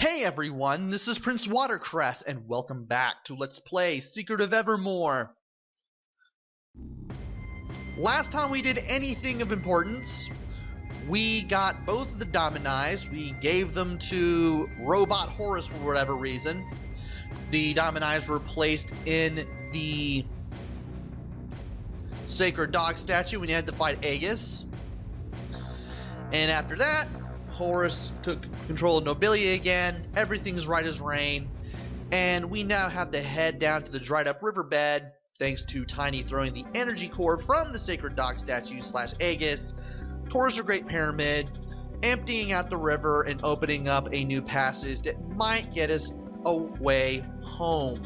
Hey everyone, this is Prince Watercress, and welcome back to Let's Play Secret of Evermore. Last time we did anything of importance, we got both of the Dominies. We gave them to Robot Horus for whatever reason. The Dominies were placed in the Sacred Dog statue when you had to fight Aegis. And after that, Horus took control of Nobilia again, everything's right as rain, and we now have to head down to the dried up riverbed, thanks to Tiny throwing the energy core from the Sacred Dog statue / Aegis towards the Great Pyramid, emptying out the river and opening up a new passage that might get us a way home.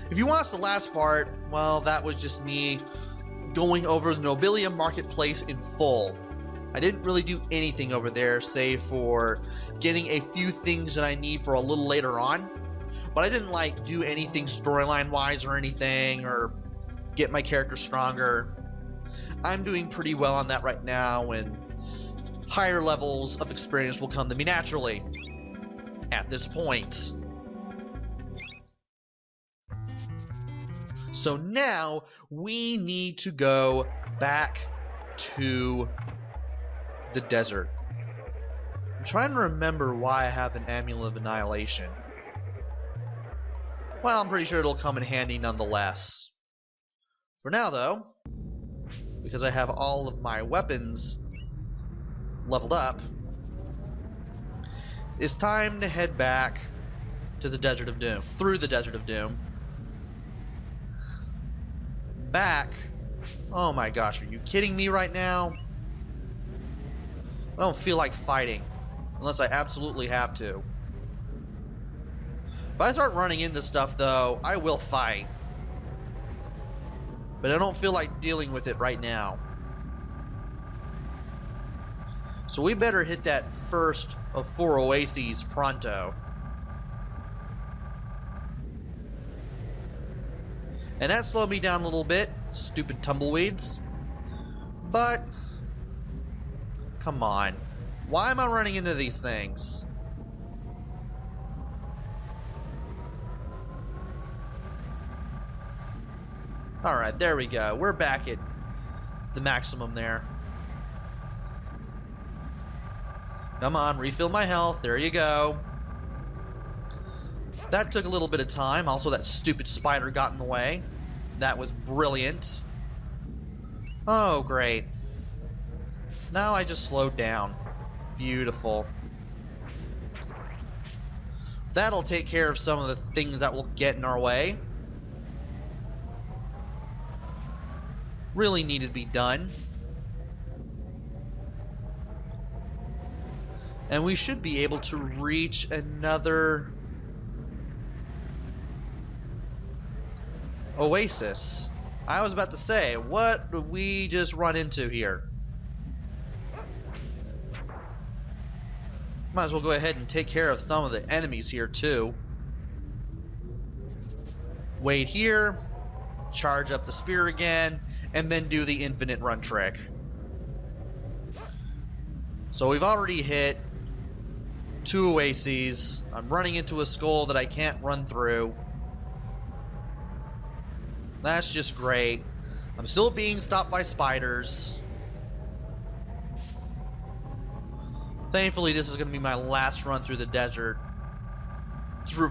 If you watched the last part, well, that was just me going over the Nobilia marketplace in full. I didn't really do anything over there save for getting a few things that I need for a little later on, but I didn't like do anything storyline wise or anything or get my character stronger. I'm doing pretty well on that right now, and higher levels of experience will come to me naturally at this point. So now we need to go back to the desert. I'm trying to remember why I have an Amulet of Annihilation. Well, I'm pretty sure it'll come in handy nonetheless. For now though, because I have all of my weapons leveled up, it's time to head back to the Desert of Doom, through the Desert of Doom. Back. Oh my gosh, are you kidding me right now? I don't feel like fighting unless I absolutely have to. If I start running into stuff though, I will fight. But I don't feel like dealing with it right now. So we better hit that first of 4 oases pronto. And that slowed me down a little bit, stupid tumbleweeds. But, come on. Why am I running into these things? Alright, there we go. We're back at the maximum there. Come on, refill my health. There you go. That took a little bit of time. Also, that stupid spider got in the way. That was brilliant. Oh, great. Now I just slowed down. Beautiful. That'll take care of some of the things that will get in our way. Really needed to be done. And we should be able to reach another oasis. I was about to say, what did we just run into here? Might as well go ahead and take care of some of the enemies here too. Wait here, charge up the spear again, and then do the infinite run trick. So we've already hit 2 oases. I'm running into a skull that I can't run through. That's just great. I'm still being stopped by spiders. Thankfully, this is going to be my last run through the desert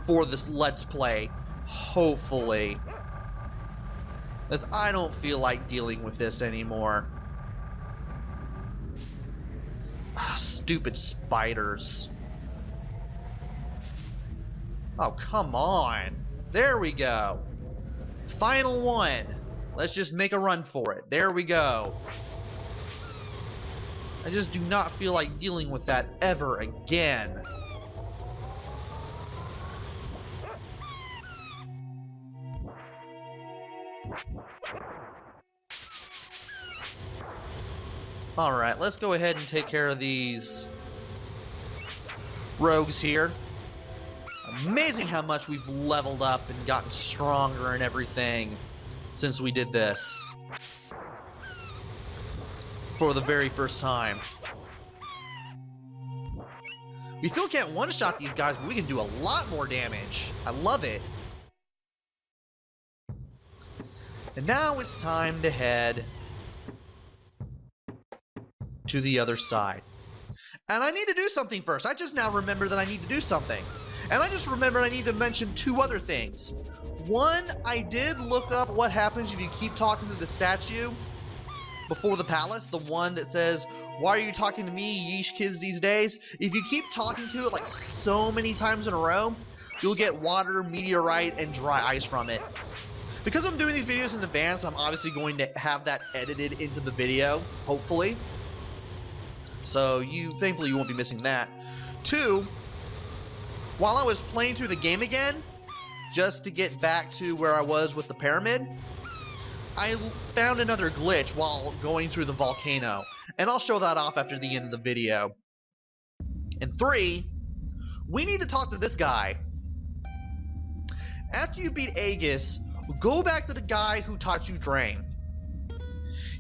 for this Let's Play. Hopefully. As I don't feel like dealing with this anymore. Stupid spiders. Oh, come on. There we go. Final one. Let's just make a run for it. There we go. I just do not feel like dealing with that ever again. Alright, let's go ahead and take care of these rogues here. Amazing how much we've leveled up and gotten stronger and everything since we did this for the very first time. We still can't one-shot these guys, but we can do a lot more damage. I love it. And now it's time to head to the other side. And I need to do something first. I just now remember that I need to do something. And I just remembered I need to mention two other things. One, I did look up what happens if you keep talking to the statue before the palace, the one that says, "Why are you talking to me, yeesh kids these days?" If you keep talking to it like so many times in a row, you'll get water, meteorite, and dry ice from it. Because I'm doing these videos in advance, I'm obviously going to have that edited into the video, hopefully. So thankfully you won't be missing that. Two, while I was playing through the game again, just to get back to where I was with the pyramid, I found another glitch while going through the volcano, and I'll show that off after the end of the video. And three, we need to talk to this guy. After you beat Aegis, go back to the guy who taught you Drain.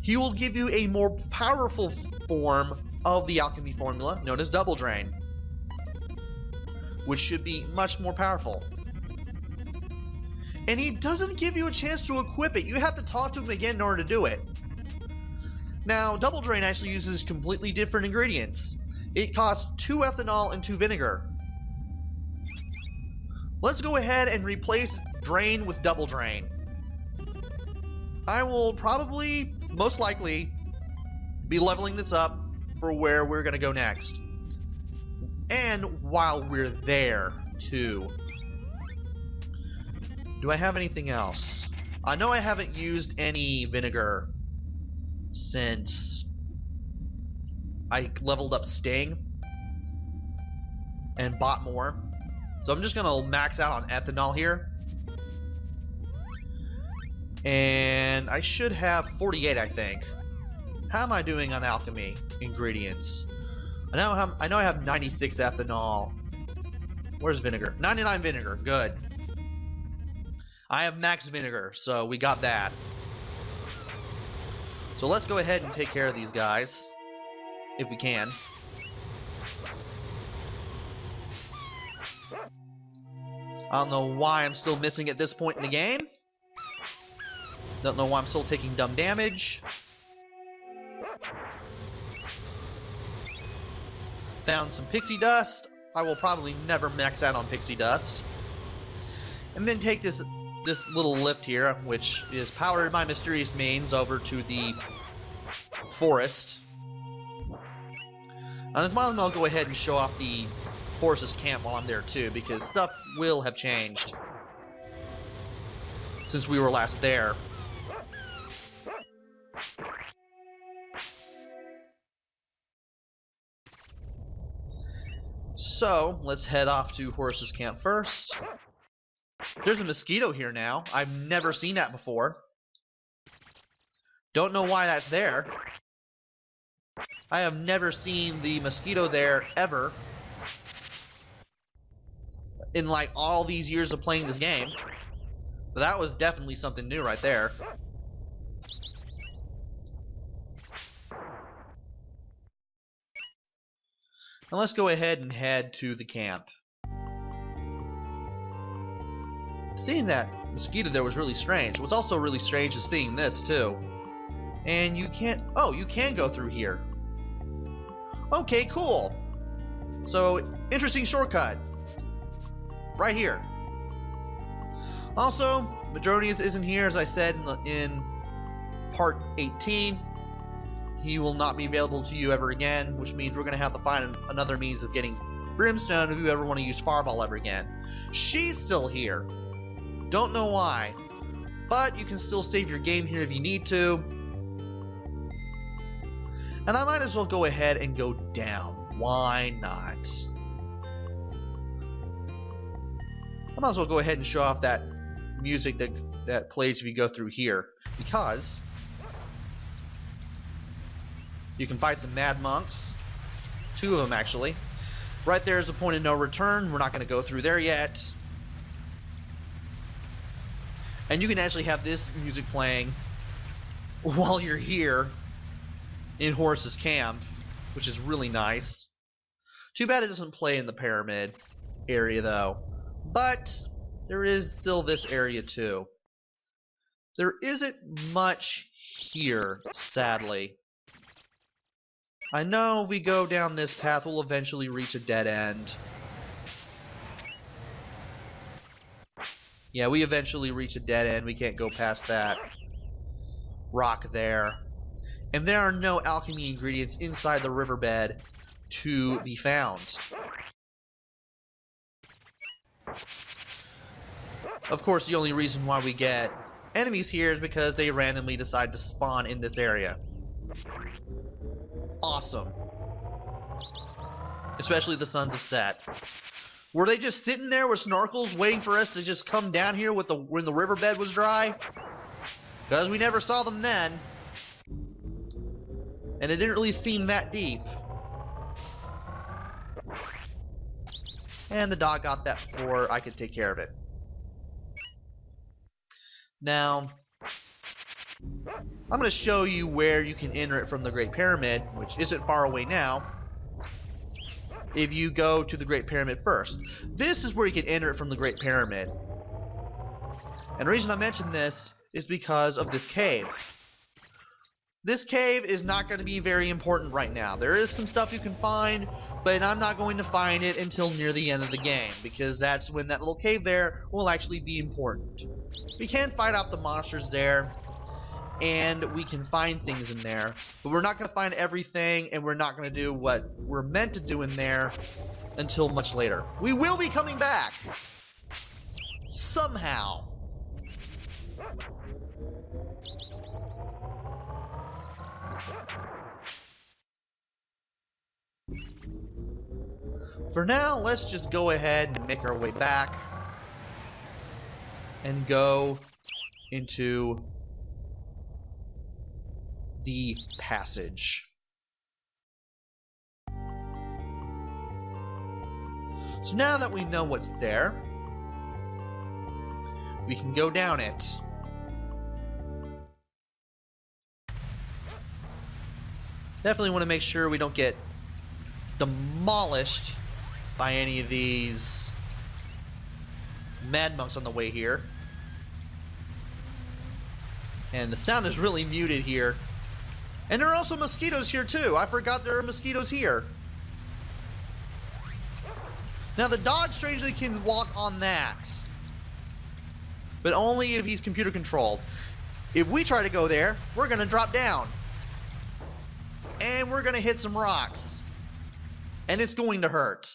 He will give you a more powerful form of the alchemy formula known as Double Drain, which should be much more powerful. And he doesn't give you a chance to equip it. You have to talk to him again in order to do it. Now, Double Drain actually uses completely different ingredients. It costs 2 ethanol and 2 vinegar. Let's go ahead and replace Drain with Double Drain. I will probably, most likely, be leveling this up for where we're going to go next. And while we're there, too. Do I have anything else? I know I haven't used any vinegar since I leveled up Sting and bought more. So I'm just going to max out on ethanol here. And I should have 48, I think. How am I doing on alchemy ingredients? I know I have 96 ethanol. Where's vinegar? 99 vinegar. Good. I have max vinegar, so we got that. So let's go ahead and take care of these guys, if we can. I don't know why I'm still missing at this point in the game. Don't know why I'm still taking dumb damage. Found some pixie dust. I will probably never max out on pixie dust. And then take this little lift here, which is powered by mysterious means, over to the forest. And as well, I'll go ahead and show off the horse's camp while I'm there too, because stuff will have changed since we were last there. So let's head off to Horse's camp first. There's a mosquito here now. I've never seen that before. Don't know why that's there. I have never seen the mosquito there ever in like all these years of playing this game. But that was definitely something new right there. And let's go ahead and head to the camp. Seeing that mosquito there was really strange. What's also really strange is seeing this too. And you can't... Oh, you can go through here. Okay, cool. So, interesting shortcut. Right here. Also, Madronius isn't here, as I said in part 18. He will not be available to you ever again, which means we're going to have to find another means of getting Brimstone if you ever want to use Fireball ever again. She's still here. Don't know why, but you can still save your game here if you need to. And I might as well go ahead and go down. Why not? I might as well go ahead and show off that music that plays if you go through here, because you can fight some mad monks. 2 of them, actually. Right there is the point of no return. We're not going to go through there yet. And you can actually have this music playing while you're here in Horse's camp, which is really nice. Too bad it doesn't play in the pyramid area, though. But there is still this area, too. There isn't much here, sadly. I know if we go down this path, we'll eventually reach a dead end. Yeah, we eventually reach a dead end. We can't go past that rock there. And there are no alchemy ingredients inside the riverbed to be found. Of course, the only reason why we get enemies here is because they randomly decide to spawn in this area. Awesome. Especially the Sons of Set. Were they just sitting there with snorkels waiting for us to just come down here with when the riverbed was dry? Because we never saw them then. And it didn't really seem that deep. And the dog got that before I could take care of it. Now, I'm going to show you where you can enter it from the Great Pyramid, which isn't far away now, if you go to the Great Pyramid first. This is where you can enter it from the Great Pyramid. And the reason I mention this is because of this cave. This cave is not going to be very important right now. There is some stuff you can find, but I'm not going to find it until near the end of the game, because that's when that little cave there will actually be important. We can fight out the monsters there, and we can find things in there, but we're not going to find everything, and we're not going to do what we're meant to do in there until much later. We will be coming back! Somehow. For now, let's just go ahead and make our way back and go into the passage. So now that we know what's there, we can go down it. Definitely want to make sure we don't get demolished by any of these mad monks on the way here. And the sound is really muted here. And there are also mosquitoes here too. I forgot there are mosquitoes here. Now the dog strangely can walk on that, but only if he's computer controlled. If we try to go there, we're gonna drop down. And we're gonna hit some rocks. And it's going to hurt.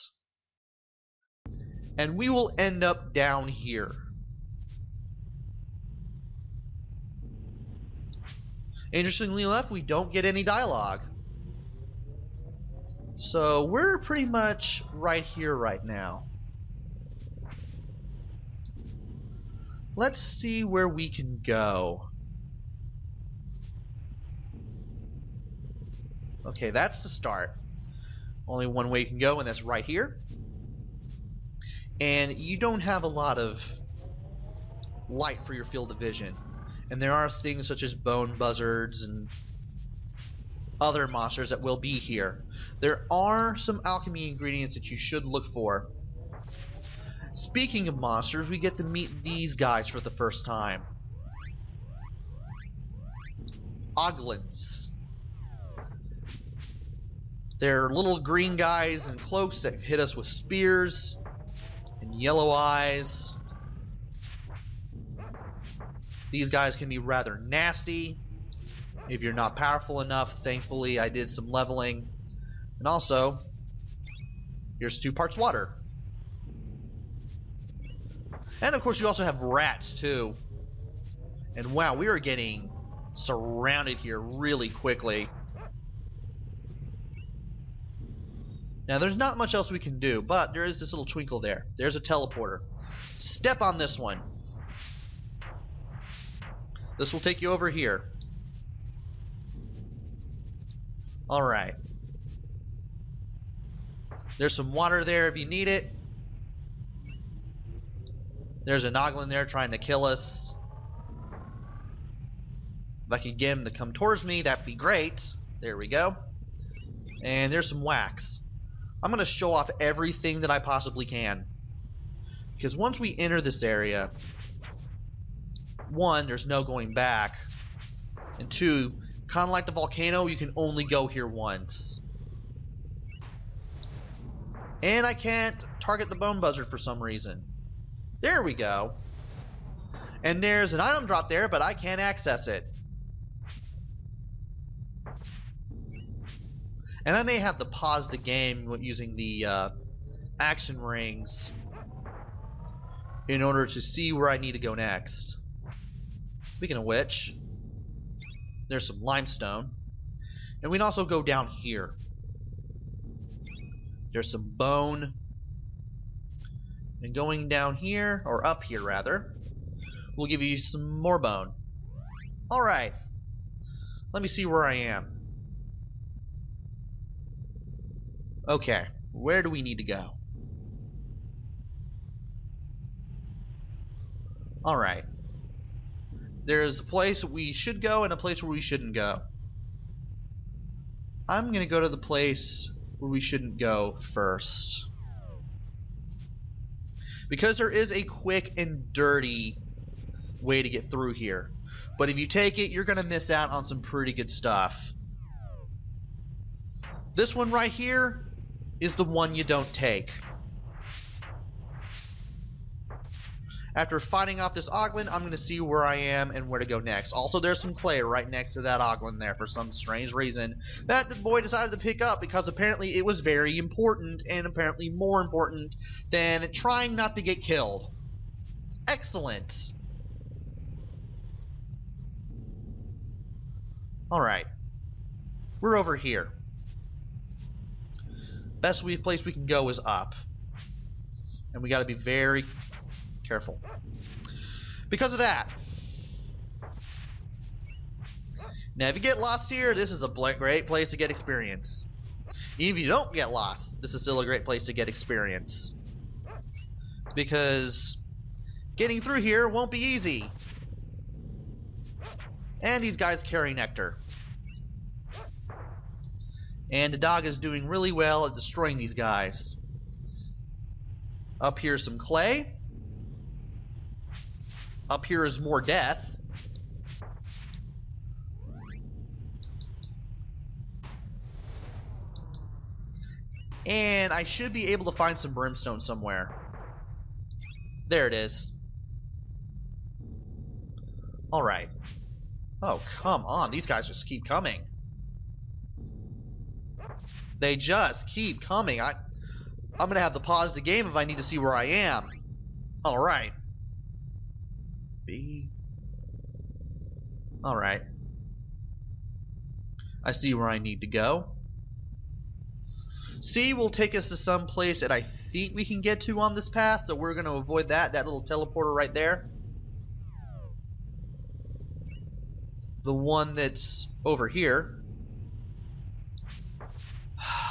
And we will end up down here. Interestingly enough, we don't get any dialogue. So we're pretty much right here right now. Let's see where we can go. Okay, that's the start. Only one way you can go, and that's right here. And you don't have a lot of light for your field of vision. And there are things such as bone buzzards and other monsters that will be here. There are some alchemy ingredients that you should look for. Speaking of monsters, we get to meet these guys for the first time. Oglins. They're little green guys in cloaks that hit us with spears and yellow eyes. These guys can be rather nasty if you're not powerful enough. Thankfully, I did some leveling. And also, here's 2 parts water. And of course, you also have rats too. And wow, we are getting surrounded here really quickly. Now, there's not much else we can do, but there is this little twinkle there. There's a teleporter. Step on this one. This will take you over here. Alright. There's some water there if you need it. There's a Noglin there trying to kill us. If I could get him to come towards me, that'd be great. There we go. And there's some wax. I'm going to show off everything that I possibly can. Because once we enter this area, one, there's no going back. And two, kind of like the volcano, you can only go here once. And I can't target the bone buzzard for some reason. There we go. And there's an item drop there, but I can't access it. And I may have to pause the game using the action rings in order to see where I need to go next. Speaking of which, there's some limestone. And we can also go down here. There's some bone. And going down here, or up here rather, will give you some more bone. Alright. Let me see where I am. Okay, where do we need to go? Alright. There's a place we should go and a place where we shouldn't go. I'm gonna go to the place where we shouldn't go first. Because there is a quick and dirty way to get through here. But if you take it, you're gonna miss out on some pretty good stuff. This one right here is the one you don't take. After fighting off this Oglin, I'm going to see where I am and where to go next. Also, there's some clay right next to that Oglin there for some strange reason that the boy decided to pick up because apparently it was very important and apparently more important than trying not to get killed. Excellent. Alright. We're over here. Best place we can go is up. And we got to be very careful. Because of that. Now, if you get lost here, this is a great place to get experience. Even if you don't get lost, this is still a great place to get experience. Because getting through here won't be easy. And these guys carry nectar. And the dog is doing really well at destroying these guys. Up here's some clay. Up here is more death. And I should be able to find some brimstone somewhere. There it is. Alright. Oh, come on. These guys just keep coming. They just keep coming. I'm going to have to pause the game if I need to see where I am. Alright. B. Alright. I see where I need to go. C will take us to some place that I think we can get to on this path, so we're going to avoid that little teleporter right there. The one that's over here.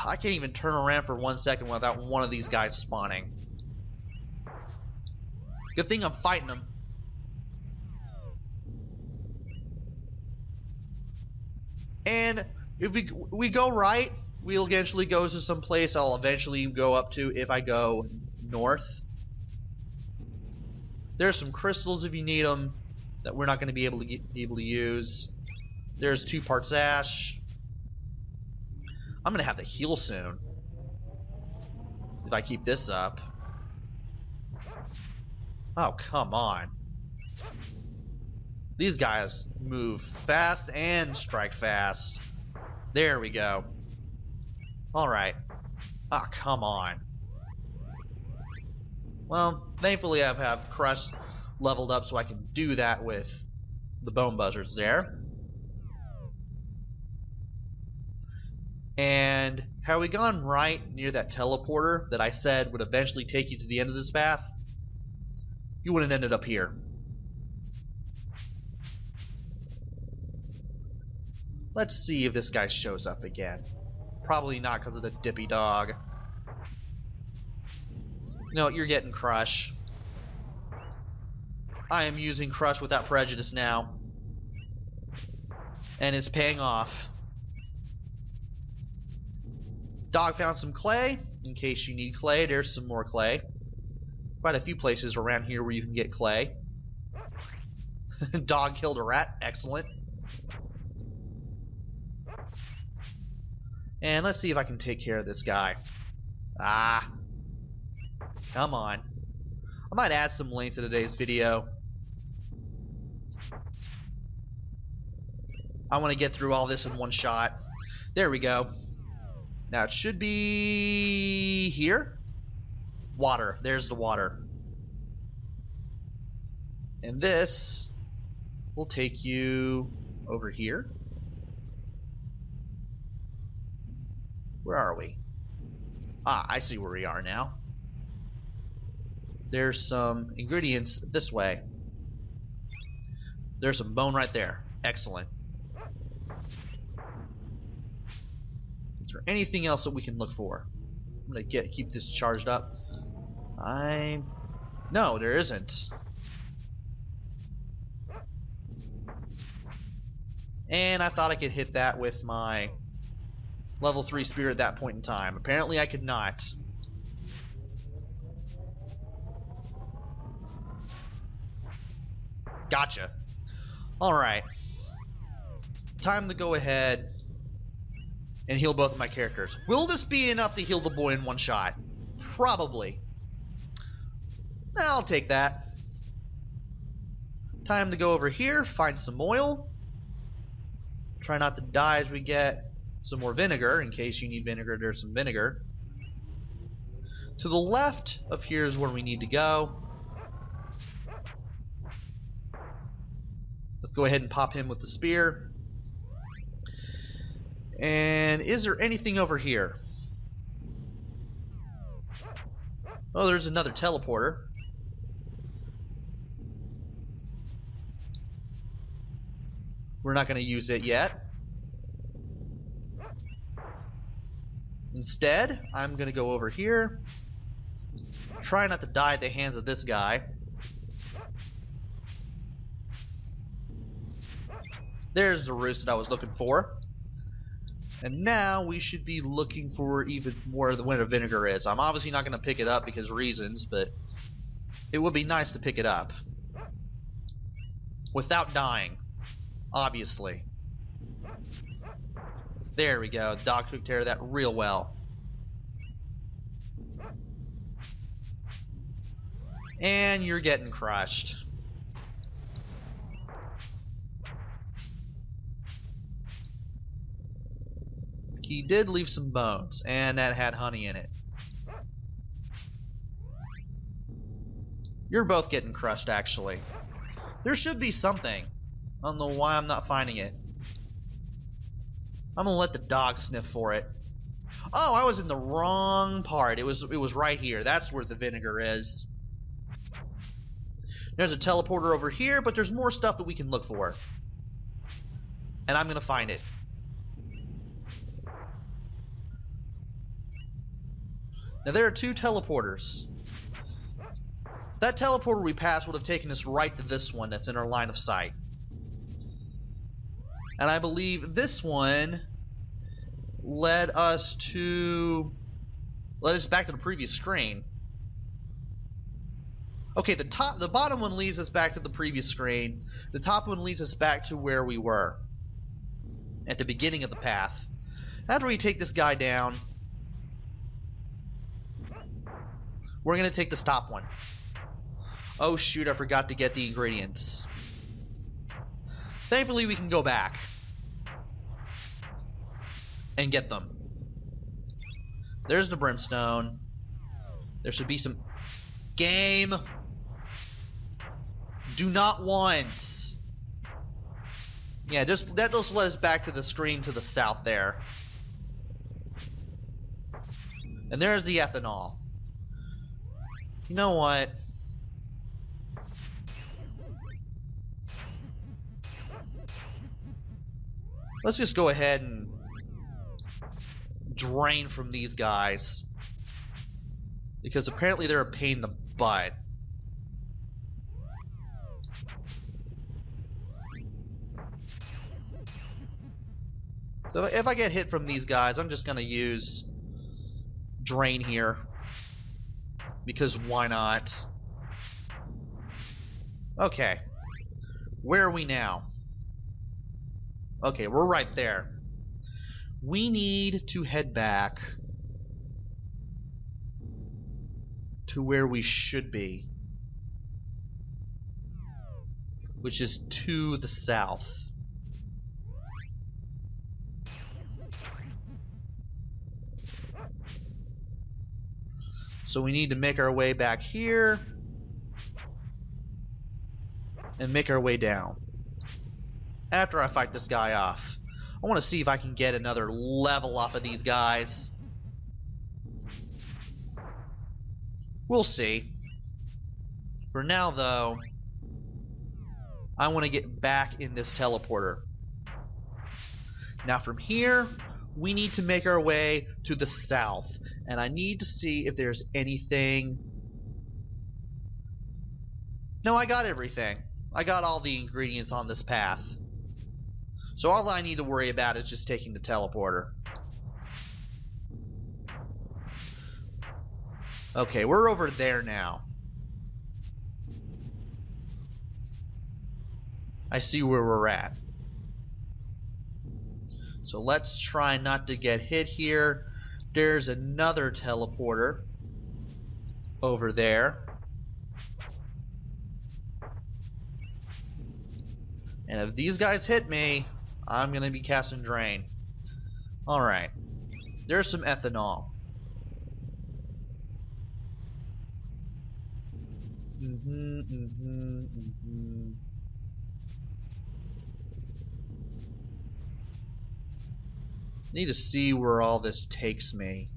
I can't even turn around for 1 second without one of these guys spawning. Good thing I'm fighting them. And if we go right, we'll eventually go to some place I'll eventually go up to if I go north. There's some crystals if you need them that we're not going to be able to use. There's 2 parts ash. I'm going to have to heal soon if I keep this up. Oh, come on. These guys move fast and strike fast. There we go. Alright. Ah, come on. Well, thankfully I have Crush leveled up so I can do that with the bone buzzards there. And had we gone right near that teleporter that I said would eventually take you to the end of this path, you wouldn't have ended up here. Let's see if this guy shows up again. Probably not because of the dippy dog. No, you're getting Crush. I am using Crush without prejudice now. And it's paying off. Dog found some clay. in case you need clay. There's some more clay. Quite a few places around here where you can get clay. Dog killed a rat. Excellent. And let's see if I can take care of this guy. Ah. Come on. I might add some length to today's video. I want to get through all this in one shot. There we go. Now it should be here. Water. There's the water. And this will take you over here. Where are we? Ah, I see where we are now. There's some ingredients this way. There's some bone right there. Excellent. Is there anything else that we can look for? I'm gonna keep this charged up. No, there isn't. And I thought I could hit that with my level 3 spear at that point in time. Apparently I could not. Gotcha. Alright. Time to go ahead and heal both of my characters. Will this be enough to heal the boy in one shot? Probably. I'll take that. Time to go over here, find some oil. Try not to die as we get some more vinegar. In case you need vinegar, there's some vinegar. To the left of here is where we need to go. Let's go ahead and pop him with the spear. And is there anything over here? Oh, there's another teleporter. We're not going to use it yet. Instead, I'm going to go over here. Try not to die at the hands of this guy. There's the roost that I was looking for. And now we should be looking for even more of where the vinegar is. I'm obviously not going to pick it up because reasons, but it would be nice to pick it up. Without dying. Obviously. There we go. Dog took care of that real well. And you're getting crushed. He did leave some bones, and that had honey in it. You're both getting crushed, actually. There should be something. I don't know why I'm not finding it. I'm gonna let the dog sniff for it. Oh, I was in the wrong part. It was right here. That's where the vinegar is. There's a teleporter over here, but there's more stuff that we can look for. And I'm gonna find it. Now there are two teleporters. That teleporter we passed would have taken us right to this one that's in our line of sight. And I believe this one led us back to the previous screen. Okay, the bottom one leads us back to the previous screen. The top one leads us back to where we were at the beginning of the path. After we take this guy down, we're gonna take this top one. Oh shoot, I forgot to get the ingredients. Thankfully we can go back and get them. There's the brimstone. There should be some game. Do not want. Yeah, that just led us back to the screen to the south there. And there's the ethanol. You know what? Let's just go ahead and drain from these guys. Because apparently they're a pain in the butt. So if I get hit from these guys, I'm just going to use drain here. Because why not? Okay. Where are we now? Okay, we're right there. We need to head back to where we should be, which is to the south. So we need to make our way back here and make our way down. After I fight this guy off, I want to see if I can get another level off of these guys. We'll see. For now, though, I want to get back in this teleporter. Now from here, we need to make our way to the south. And I need to see if there's anything... No, I got everything. I got all the ingredients on this path. So all I need to worry about is just taking the teleporter. Okay, we're over there now. I see where we're at. So let's try not to get hit here. There's another teleporter over there. And if these guys hit me, I'm going to be casting Drain. Alright. There's some ethanol. Need to see where all this takes me.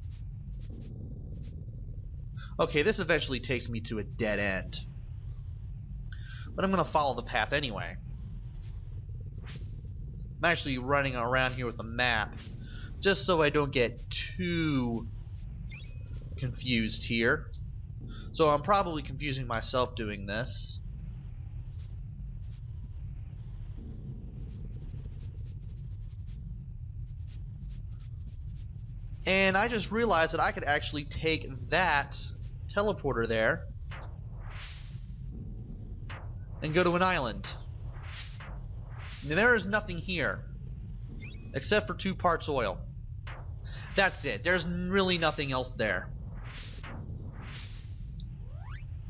Okay, this eventually takes me to a dead end. But I'm going to follow the path anyway. I'm actually running around here with a map, just so I don't get too confused here. So I'm probably confusing myself doing this. And I just realized that I could actually take that teleporter there and go to an island. And there is nothing here except for 2 parts oil. That's it. There's really nothing else there.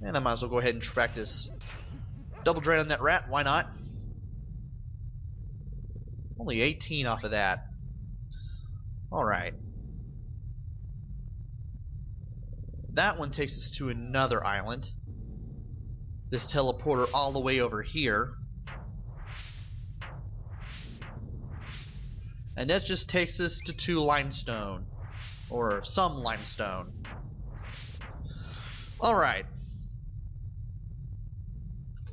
And I might as well go ahead and track this double drain on that rat. Why not? Only 18 off of that. Alright. That one takes us to another island. This teleporter all the way over here. And that just takes us to 2 limestone. Or some limestone. Alright.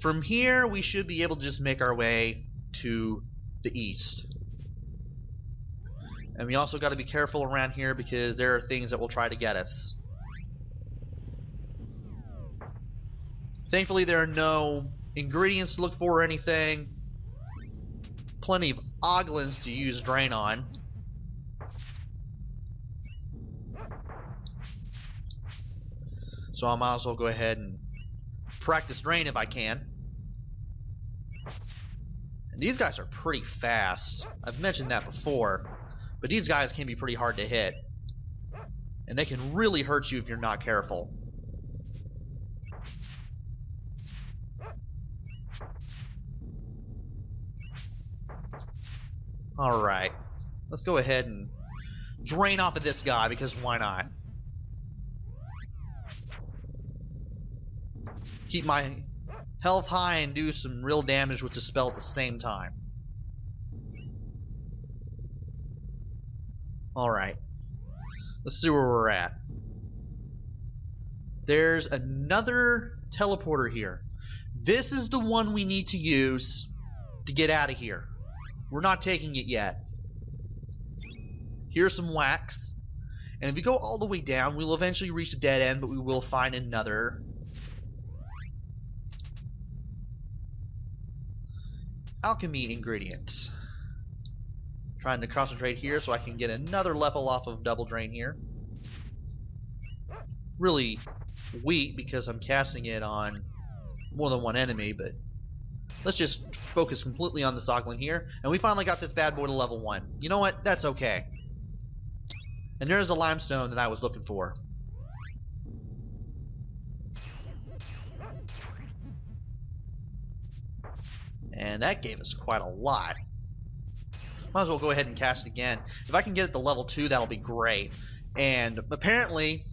From here, we should be able to just make our way to the east. And we also got to be careful around here because there are things that will try to get us. Thankfully, there are no ingredients to look for or anything. Plenty of oglins to use drain on. So I might as well go ahead and practice drain if I can. And these guys are pretty fast. I've mentioned that before. But these guys can be pretty hard to hit. And they can really hurt you if you're not careful. Alright. Let's go ahead and drain off of this guy, because why not? Keep my health high and do some real damage with the spell at the same time. Alright. Let's see where we're at. There's another teleporter here. This is the one we need to use to get out of here. We're not taking it yet. Here's some wax. And if we go all the way down, we'll eventually reach a dead end, but we will find another alchemy ingredient. Trying to concentrate here so I can get another level off of double drain here. really weak because I'm casting it on more than one enemy, but let's just focus completely on the Zoglin here. And we finally got this bad boy to level 1. You know what? That's okay. And there's the limestone that I was looking for. And that gave us quite a lot. Might as well go ahead and cast it again. If I can get it to level 2, that'll be great. And apparently,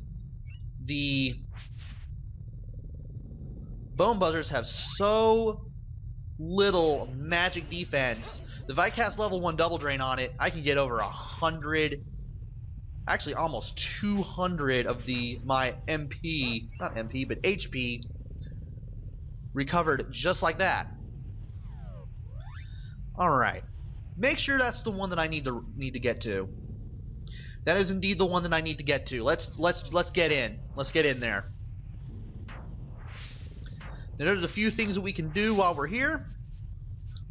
the Bone Buzzers have so little magic defense that if I cast level 1 Double Drain on it, I can get over 100, actually almost 200 of my MP, not MP, but HP recovered just like that. Alright. Make sure that's the one that I need to get to. That is indeed the one that I need to get to. Let's get in. Let's get in there. Now, there's a few things that we can do while we're here.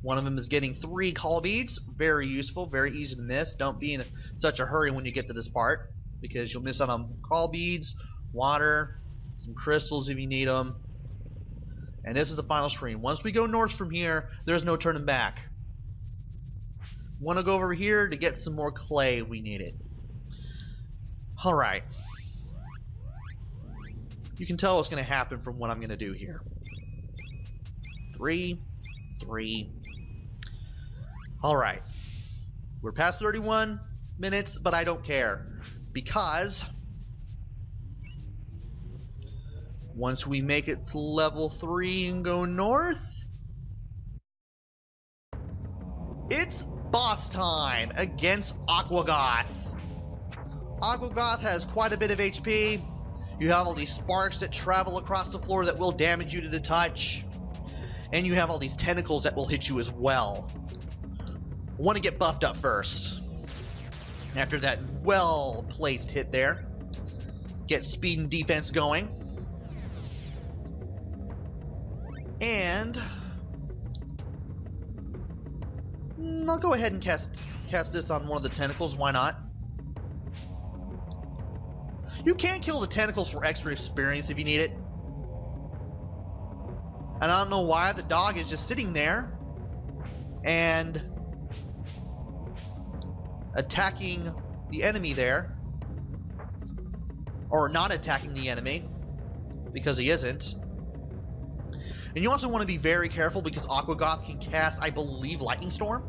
One of them is getting 3 call beads. Very useful, very easy to miss. Don't be in such a hurry when you get to this part, because you'll miss out on call beads, water, some crystals if you need them. And this is the final screen. Once we go north from here, there's no turning back. Want to go over here to get some more clay if we need it. Alright. You can tell what's going to happen from what I'm going to do here. 3, 3. Alright. We're past 31 minutes, but I don't care. Because once we make it to level 3 and go north, it's boss time against Aquagoth. Aquagoth has quite a bit of HP. You have all these sparks that travel across the floor that will damage you to the touch. And you have all these tentacles that will hit you as well. I want to get buffed up first. After that well-placed hit there. Get speed and defense going. And I'll go ahead and cast this on one of the tentacles. Why not? You can kill the tentacles for extra experience if you need it. And I don't know why the dog is just sitting there and attacking the enemy there. Or not attacking the enemy, because he isn't. And you also want to be very careful because Aquagoth can cast, I believe, Lightning Storm.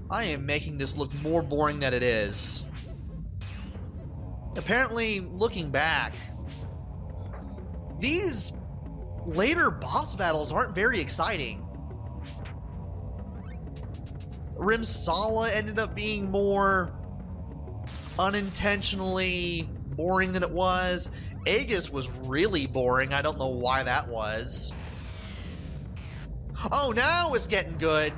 I am making this look more boring than it is. Apparently, looking back, these later boss battles aren't very exciting. Rimsala ended up being more unintentionally boring than it was. Aegis was really boring. I don't know why that was. Oh, now it's getting good.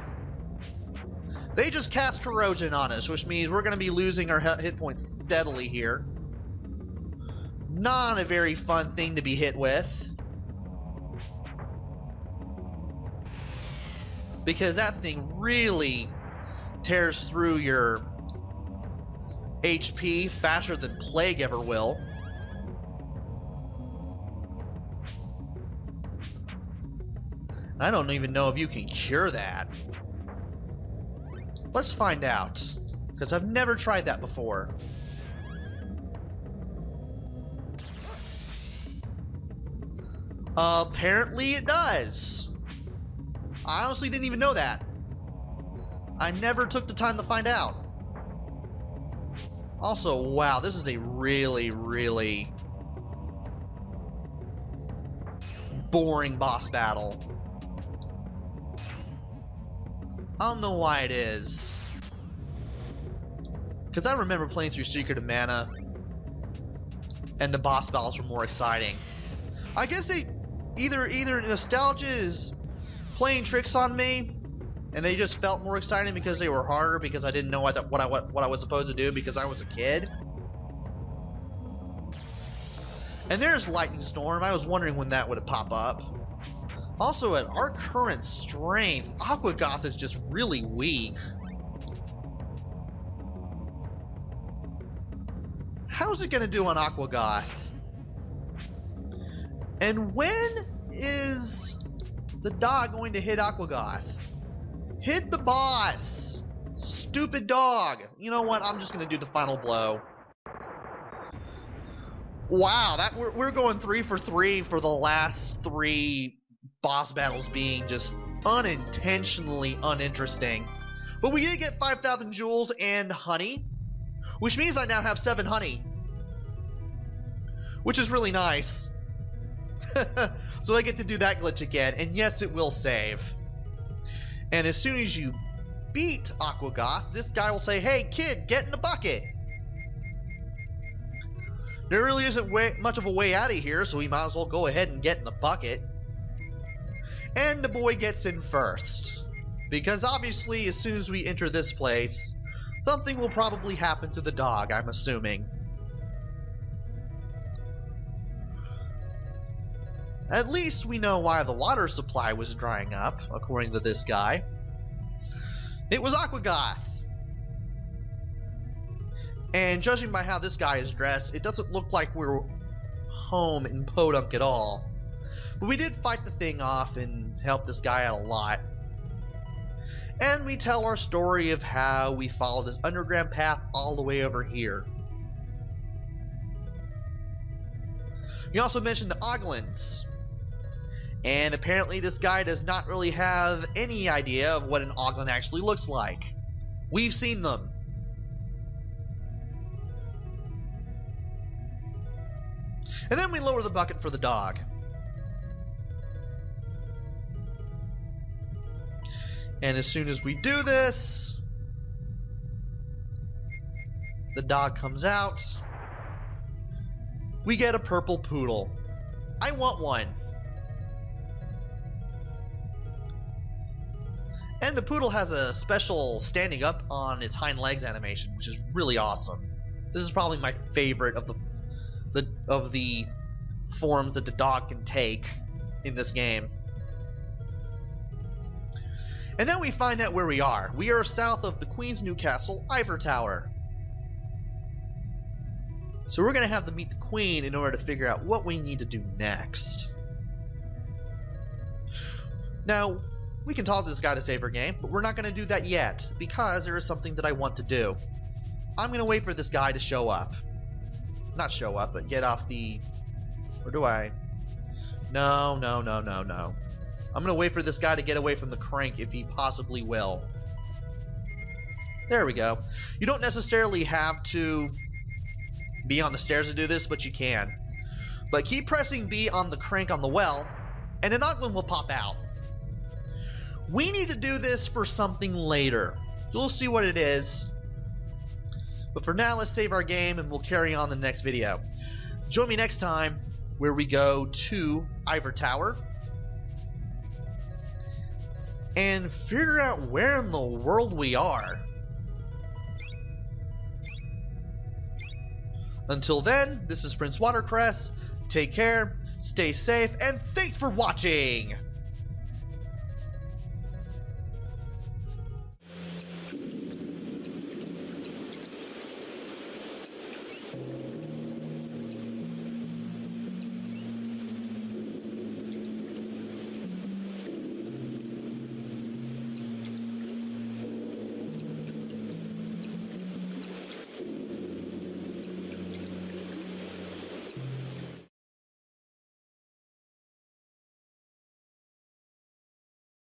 They just cast Corrosion on us, which means we're going to be losing our hit points steadily here. Not a very fun thing to be hit with. Because that thing really tears through your HP faster than Plague ever will. I don't even know if you can cure that. Let's find out, because I've never tried that before. Apparently it does. I honestly didn't even know that. I never took the time to find out. Also, wow, this is a really, really boring boss battle. I don't know why it is. Because I remember playing through Secret of Mana, and the boss battles were more exciting. I guess they either nostalgia is playing tricks on me, and they just felt more exciting because they were harder because I didn't know what I was supposed to do because I was a kid. And there's Lightning Storm. I was wondering when that would pop up. Also, at our current strength, Aquagoth is just really weak. how's it gonna do on Aquagoth? And when is the dog going to hit Aquagoth? Hit the boss! Stupid dog! You know what? I'm just gonna do the final blow. Wow, we're going 3 for 3 for the last 3 boss battles being just unintentionally uninteresting. But we did get 5,000 jewels and honey, which means I now have 7 honey, which is really nice. So I get to do that glitch again, and yes, it will save. And as soon as you beat Aquagoth, this guy will say, "Hey kid, get in the bucket." There really isn't much of a way out of here, so we might as well go ahead and get in the bucket. And the boy gets in first, because obviously as soon as we enter this place, something will probably happen to the dog, I'm assuming. At least we know why the water supply was drying up, according to this guy. It was Aquagoth. And judging by how this guy is dressed, it doesn't look like we're home in Podunk at all. But we did fight the thing off and help this guy out a lot. And we tell our story of how we followed this underground path all the way over here. We also mentioned the Oglins. And apparently this guy does not really have any idea of what an Oglin actually looks like. We've seen them. And then we lower the bucket for the dog. And as soon as we do this, the dog comes out. We get a purple poodle. I want one. And the poodle has a special standing up on its hind legs animation, which is really awesome. This is probably my favorite of the forms that the dog can take in this game. And then we find out where we are. We are south of the Queen's Newcastle Ivor Tower. So we're going to have to meet the Queen in order to figure out what we need to do next. Now, we can talk to this guy to save our game, but we're not going to do that yet, because there is something that I want to do. I'm going to wait for this guy to show up. Not show up, but get off the... Or do I? No. I'm going to wait for this guy to get away from the crank if he possibly will. There we go. You don't necessarily have to be on the stairs to do this, but you can. But keep pressing B on the crank on the well, and an Oglin will pop out. We need to do this for something later. You'll see what it is. But for now, let's save our game and we'll carry on the next video. Join me next time where we go to Ivor Tower and figure out where in the world we are. Until then, this is Prince Watercress. Take care, stay safe, and thanks for watching!